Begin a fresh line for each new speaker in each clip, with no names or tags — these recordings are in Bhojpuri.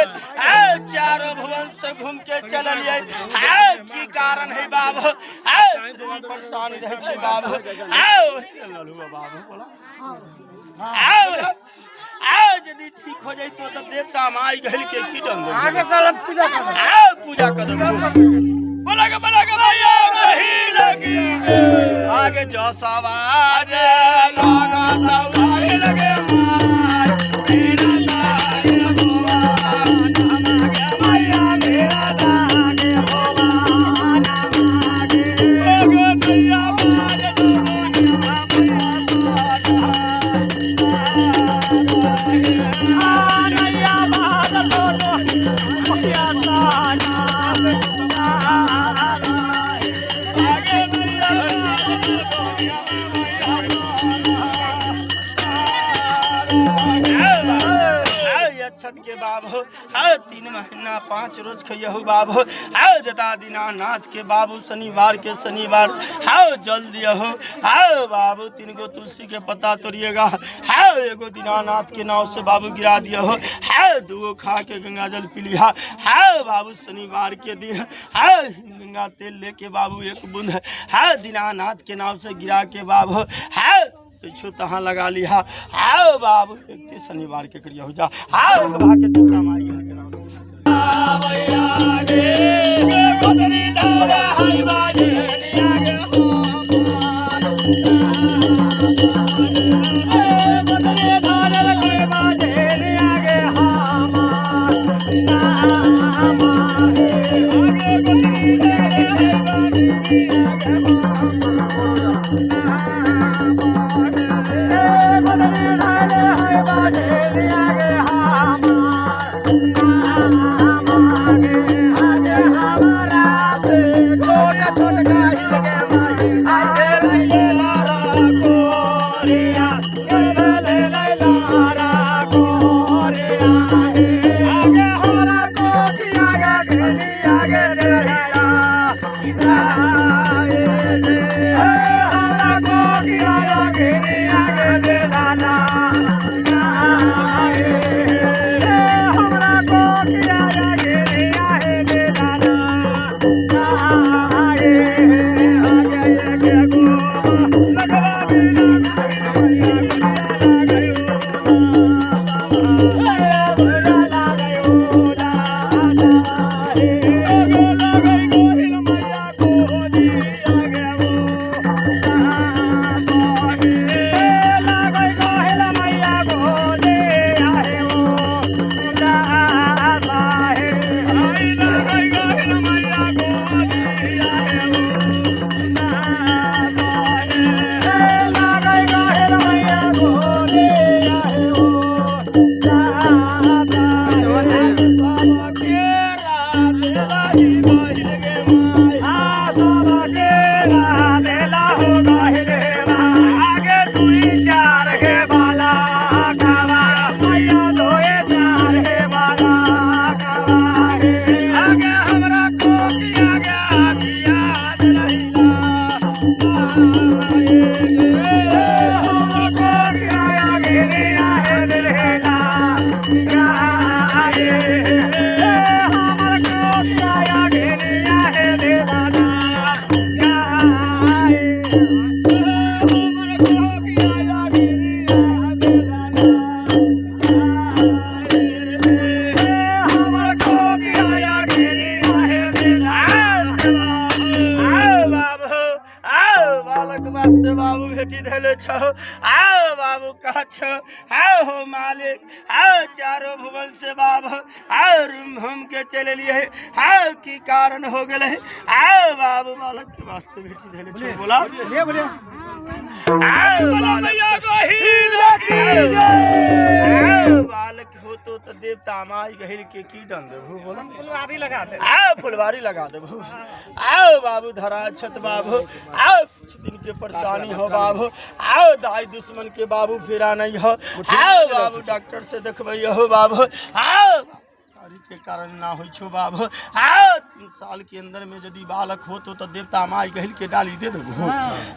चारों भुवन से घूम के चलिए की कारण है बाबू परेशानी रहे छे बाबू यदि ठीक हो जाए तो देवता माई गहल के की दंड आगे साल पूजा कर बोला भैया नहीं लगी आगे जो सवाज लगा सवाज लगे के बाबू 3 महीना 5 रोज खइयहु बाबू जता दीनानाथ के बाबू शनिवार के शनिवार जल दियहु बाबू 3 गो तुलसी के पत्ता तोड़िएगा एगो दीनानाथ के नाव से बाबू गिरा दियहु 2 गो खा के गंगा जल पी लिया बाबू शनिवार के दिन गंगा तेल लेके बाबू 1 बूंद दीनानाथ के नाव से गिरा के बाबू पीछू तहाँ लगा लिया आओ बाबू 31 शनिवार के करिया हो जा आओ भा के देवता माई के नाम
Yeah.
छो आओ बाबू कहा छो आओ हो मालिक आओ चारों भुवन से बाबू आओ रूम हम के चले लिए आओ की कारण हो गए आओ बाबू बालक के वास्ते भेटी देले छो बोला बालक हो तो देवता माई गहिल के की डन देबू बोला फुलवारी लगा दे आओ फुलवारी लगा देबू आओ बाबू धरा छत बाबू आओ कुछ दिन के परेशानी हो बाबू आओ दाई दुश्मन के बाबू फेरा नहीं हो आओ बाबू डॉक्टर से देखबई हो बाबू आओ के कारण ना हो छो बाबू आओ 3 साल के अंदर में यदि बालक हो तो देवता माई गहिल के डाली दे देबू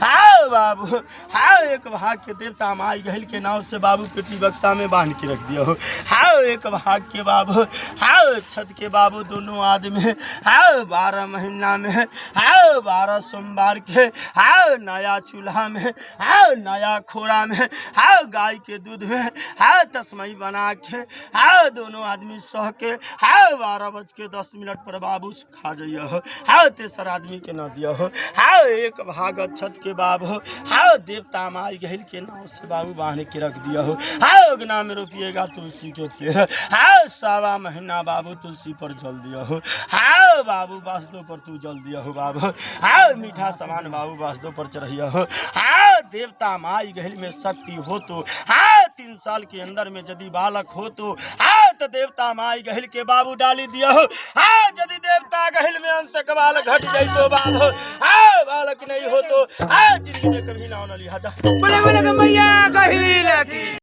आओ बाबू आओ एक भाग के देवता माई गहिल के नाव से बाबू पेटी बक्सा में बांध के रख दियो आओ एक भाग के बाबू आओ छत के बाबू दोनों आदमी आओ 12 महीना में आओ 12 सोमवार के आओ नया चूल्हा में आओ नया खोरा में आओ गाय के दूध में आओ तस्मई बना के आओ दोनों आदमी सह के आओ 12:10 पर बाबू खा जाइए आओ तेसर आदमी के न दियो आओ एक भाग छत के बाबू आओ देवता माई गहिल के नाव से बाबू बांध के रख दिया हो आओ अगना में रोपिएगा तुलसी के पेड़ आओ 1.25 महीना बाबू तुलसी पर जल दिया हो आओ बाबू बासदो पर तू जल दिया हो बाबू आओ मीठा सामान बाबू बासदो पर चढ़िया हो आओ देवता माई गहिल में शक्ति हो तो आओ 3 साल के अंदर में यदि बालक हो तो आओ तो देवता माई गहिल के बाबू डाली दिया हो आओ यदि देवता गहिल में अंश का बालक घट जाए तो बाबू आओ बालक नहीं हो तो आओ जिंदगी में कभी ना लिहाजा
बोले मैया गहिल की